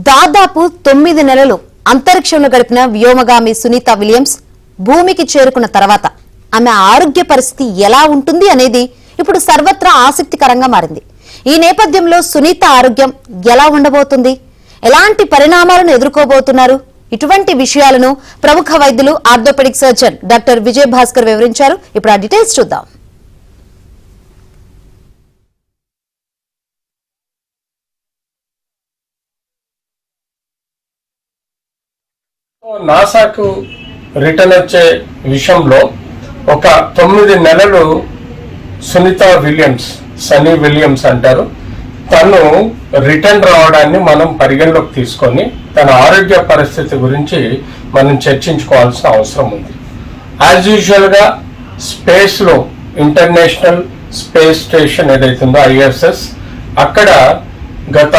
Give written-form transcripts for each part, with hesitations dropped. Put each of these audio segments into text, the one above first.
దాదాపు 9 నెలలు అంతరిక్షంలో గడిపిన వ్యోమగామి సునీత విలియమ్స్ భూమికి చేరుకున్న తర్వాత ఆమె ఆరోగ్య పరిస్థితి ఎలా ఉంటుంది అనేది ఇప్పుడు సర్వత్రా ఆసక్తికరంగా మారింది. ఈ నేపథ్యంలో సునీత ఆరోగ్యం ఎలా ఉండబోతుంది, ఎలాంటి పరిణామాలను ఎదుర్కోబోతున్నారు, ఇటువంటి విషయాలను ప్రముఖ వైద్యులు orthopaedic surgeon doctor Vijay Bhaskar వివరించారు. ఇప్పుడు ఆ డీటెయిల్స్ చూద్దాం. నాసాకు రిటర్న్ వచ్చే విషయంలో ఒక 9 నెలలు సునీత విలియమ్స్, సన్నీ విలియమ్స్ అంటారు, తను రిటర్న్ రావడాన్ని మనం పరిగణలోకి తీసుకొని తన ఆరోగ్య పరిస్థితి గురించి మనం చర్చించుకోవాల్సిన అవసరం ఉంది. యాజ్ యూజువల్గా స్పేస్లో ఇంటర్నేషనల్ స్పేస్ స్టేషన్ ఏదైతుందో ISS, అక్కడ గత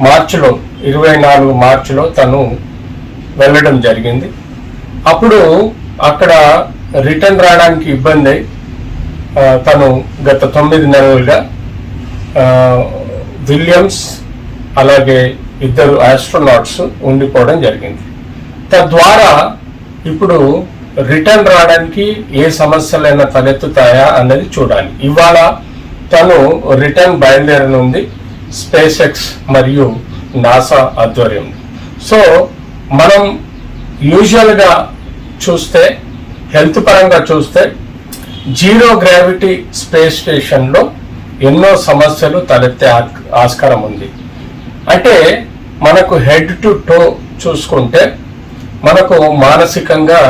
మార్చిలో 24 మార్చిలో తను వెళ్ళడం జరిగింది. అప్పుడు అక్కడ రిటర్న్ రావడానికి ఇబ్బంది తను గత 9 నెలలుగా విలియమ్స్ అలాగే 2 ఆస్ట్రోనాట్స్ ఉండిపోవడం జరిగింది. తద్వారా ఇప్పుడు రిటర్న్ రావడానికి ఏ సమస్యలైనా తలెత్తుతాయా అన్నది చూడాలి. ఇవాళ తను రిటర్న్ బయలుదేరనుంది స్పేస్ ఎక్స్ మరియు నాసా ఆధ్వర్యంలో. సో మనం యూజువల్గా చూస్తే, హెల్త్ పరంగా చూస్తే, జీరో గ్రావిటీ స్పేస్ స్టేషన్లో ఎన్నో సమస్యలు తలెత్తే ఆస్కారం ఉంది. అంటే మనకు హెడ్ టు టో చూసుకుంటే మనకు మానసికంగా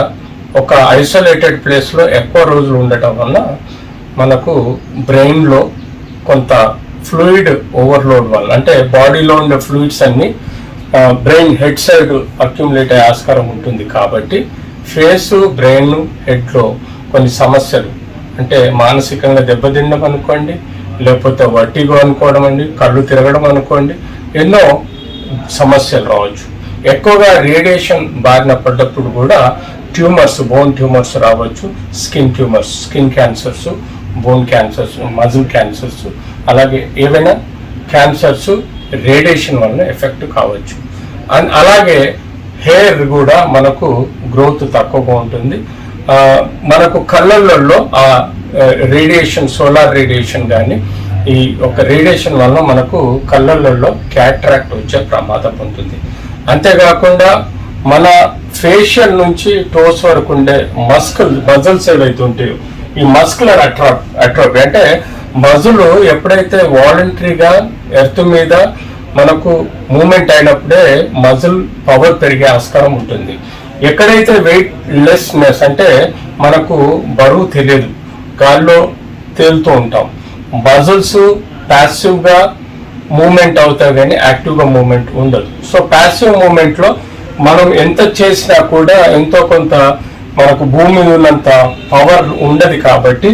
ఒక ఐసోలేటెడ్ ప్లేస్లో ఎక్కువ రోజులు ఉండటం వల్ల మనకు బ్రెయిన్లో కొంత ఫ్లూయిడ్ ఓవర్లోడ్ వల్ల, అంటే బాడీలో ఉండే ఫ్లూయిడ్స్ అన్ని బ్రెయిన్ హెడ్ సైడ్ అక్యుములేట్ అయ్యే ఆస్కారం ఉంటుంది. కాబట్టి ఫేసు, బ్రెయిన్, హెడ్లో కొన్ని సమస్యలు, అంటే మానసికంగా దెబ్బతినడం అనుకోండి, లేకపోతే వట్టిగో అనుకోవడం అండి, కళ్ళు తిరగడం అనుకోండి, ఎన్నో సమస్యలు రావచ్చు. ఎక్కువగా రేడియేషన్ బారిన పడ్డప్పుడు కూడా ట్యూమర్స్, బోన్ ట్యూమర్స్ రావచ్చు, skin tumours, skin cancers, bone cancers, muscle cancers, అలాగే ఏవైనా క్యాన్సర్స్ రేడియేషన్ వల్ల ఎఫెక్ట్ కావచ్చు. అండ్ అలాగే హెయిర్ కూడా మనకు గ్రోత్ తక్కువగా ఉంటుంది. మనకు కళ్ళల్లో ఆ రేడియేషన్, సోలార్ రేడియేషన్ కానీ ఈ ఒక రేడియేషన్ వల్ల మనకు కళ్ళల్లో క్యాట్రాక్ట్ వచ్చే ప్రమాదం ఉంటుంది. అంతేకాకుండా మన ఫేషియల్ నుంచి టోస్ వరకు ఉండే మజిల్స్ ఏవైతే ఉంటాయో, ఈ మస్కులర్ అట్రోఫీ, అంటే మజిల్ ఎప్పుడైతే వాలంటరీగా ఎర్త్ మీద మనకు మూమెంట్ అయినప్పుడే మజిల్ పవర్ పెరిగే ఆస్కారం ఉంటుంది. ఎక్కడైతే వెయిట్ లెస్నెస్, అంటే మనకు బరువు తెలియదు, గాల్లో తేలుతూ ఉంటాం, మజిల్స్ ప్యాసివ్గా మూమెంట్ అవుతాయి కానీ యాక్టివ్గా మూమెంట్ ఉండదు. సో ప్యాసివ్ మూమెంట్లో మనం ఎంత చేసినా కూడా ఎంతో కొంత మనకు భూమి మీద ఉన్నంత పవర్ ఉండదు, కాబట్టి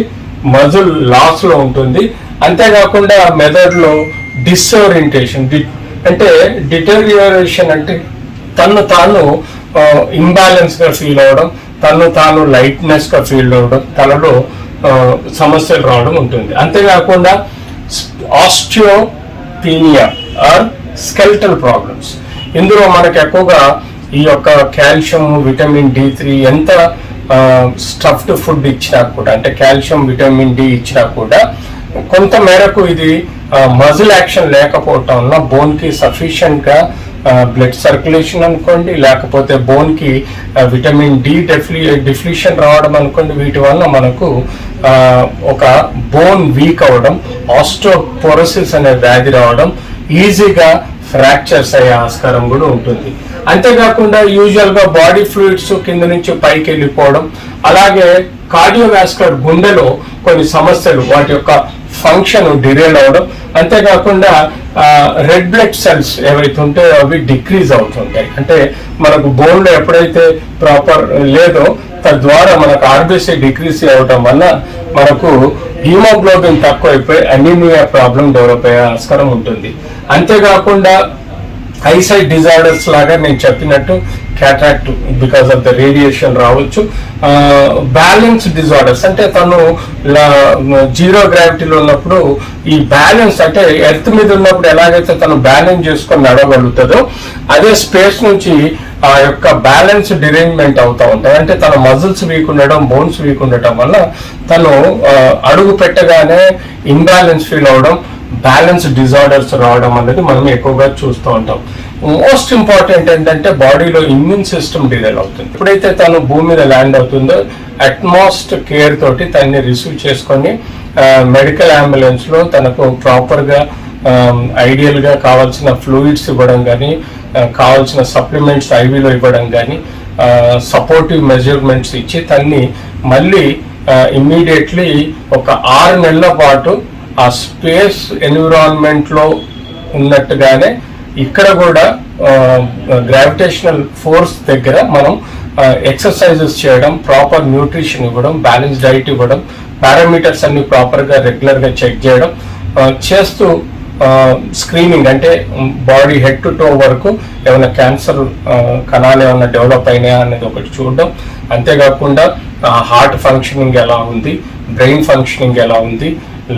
మజిల్ లాస్లో ఉంటుంది. అంతేకాకుండా మెదడులో డిస్ఓరియంటేషన్, అంటే డిటెరియోరేషన్, అంటే తను తాను ఇంబ్యాలెన్స్గా ఫీల్ అవ్వడం, తను తాను లైట్నెస్గా ఫీల్ అవ్వడం, తనలో సమస్యలు రావడం ఉంటుంది. అంతేకాకుండా ఆస్టియోపీనియా ఆర్ స్కెల్టల్ ప్రాబ్లమ్స్, ఇందులో మనకు ఎక్కువగా ఈ యొక్క కాల్షియం, విటమిన్ D3 ఎంత స్టఫ్డ్ ఫుడ్ ఇచ్చినా కూడా, అంటే కాల్షియం, విటమిన్ D ఇచ్చినా కూడా కొంత మేరకు ఇది మజిల్ యాక్షన్ లేకపోవటం వల్ల బోన్కి సఫిషియెంట్గా బ్లడ్ సర్క్యులేషన్ అనుకోండి, లేకపోతే బోన్కి విటమిన్ D డిఫ్లిషన్ రావడం అనుకోండి, వీటి వల్ల మనకు ఒక బోన్ వీక్ అవ్వడం, ఆస్టియోపోరోసిస్ అనే వ్యాధి రావడం, ఈజీగా ఫ్రాక్చర్స్ అయ్యే ఆస్కారం కూడా ఉంటుంది. అంతేకాకుండా యూజువల్గా బాడీ ఫ్లూయిడ్స్ కింద నుంచి పైకి వెళ్ళిపోవడం, అలాగే కార్డియోవాస్కులర్, గుండెలో కొన్ని సమస్యలు, వాటి యొక్క ఫంక్షన్ డిరేల్ అవ్వడం, అంతేకాకుండా రెడ్ బ్లడ్ సెల్స్ ఏవైతే ఉంటాయో అవి డిక్రీజ్ అవుతుంటాయి. అంటే మనకు బోన్లో ఎప్పుడైతే ప్రాపర్ లేదో తద్వారా మనకు RBC డిక్రీజ్ అవ్వడం వల్ల మనకు హీమోగ్లోబిన్ తక్కువైపోయి అనీమియా ప్రాబ్లం డెవలప్ అయ్యే ఆస్కారం ఉంటుంది. అంతేకాకుండా ఐసైట్ డిజార్డర్స్ లాగా నేను చెప్పినట్టు cataract because of the radiation రావచ్చు. బ్యాలెన్స్ డిజార్డర్స్ అంటే తను జీరో గ్రావిటీలో ఉన్నప్పుడు ఈ బ్యాలెన్స్ అంటే ఎర్త్ మీద ఉన్నప్పుడు ఎలాగైతే తను బ్యాలెన్స్ చేసుకొని నడవగలుగుతుందో అదే స్పేస్ నుంచి ఆ యొక్క బ్యాలెన్స్ డిరేంజ్మెంట్ అవుతూ ఉంటాయి. అంటే తన మజిల్స్ వీక్ ఉండడం, బోన్స్ వీక్ ఉండటం వల్ల తను అడుగు పెట్టగానే ఇంబ్యాలెన్స్ ఫీల్ అవడం, బ్యాలెన్స్ డిజార్డర్స్ రావడం అనేది మనం ఎక్కువగా చూస్తూ ఉంటాం. మోస్ట్ ఇంపార్టెంట్ ఏంటంటే బాడీలో ఇమ్యూన్ సిస్టమ్ డిరైల్ అవుతుంది. ఎప్పుడైతే తను భూమి మీద ల్యాండ్ అవుతుందో అట్మోస్ట్ కేర్ తోటి తనని రిసీవ్ చేసుకొని మెడికల్ అంబులెన్స్ లో తనకు ప్రాపర్ గా ఐడియల్ గా కావాల్సిన ఫ్లూయిడ్స్ ఇవ్వడం కానీ, కావాల్సిన సప్లిమెంట్స్ ఐవీలో ఇవ్వడం కానీ, సపోర్టివ్ మెజర్మెంట్స్ ఇచ్చి తన్ని మళ్ళీ ఇమ్మీడియట్లీ ఒక 6 నెలల పాటు ఆ స్పేస్ ఎన్విరాన్మెంట్ లో ఉన్నట్టుగానే ఇక్కడ కూడా గ్రావిటేషనల్ ఫోర్స్ దగ్గర మనం ఎక్సర్సైజెస్ చేయడం, ప్రాపర్ న్యూట్రిషన్ ఇవ్వడం, బ్యాలెన్స్ డైట్ ఇవ్వడం, పారామీటర్స్ అన్ని ప్రాపర్ గా రెగ్యులర్ గా చెక్ చేయడం చేస్తూ స్క్రీనింగ్ అంటే బాడీ హెడ్ టు టో వరకు ఏమైనా క్యాన్సర్ కణాలు ఏమైనా డెవలప్ అయినాయా అనేది ఒకటి చూడడం. అంతేకాకుండా హార్ట్ ఫంక్షనింగ్ ఎలా ఉంది, బ్రెయిన్ ఫంక్షనింగ్ ఎలా ఉంది,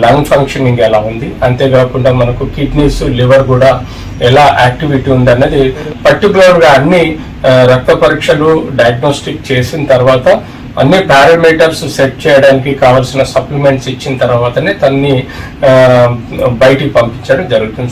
లంగ్ ఫంక్షనింగ్ ఎలా ఉంది, అంతేకాకుండా మనకు కిడ్నీస్, లివర్ కూడా ఎలా యాక్టివిటీ ఉంది అన్నది పర్టికులర్గా అన్ని రక్త పరీక్షలు డయాగ్నోస్టిక్ చేసిన తర్వాత అన్ని పారామీటర్స్ సెట్ చేయడానికి కావాల్సిన సప్లిమెంట్స్ ఇచ్చిన తర్వాతనే తన్ని బయటికి పంపించడం జరుగుతుంది.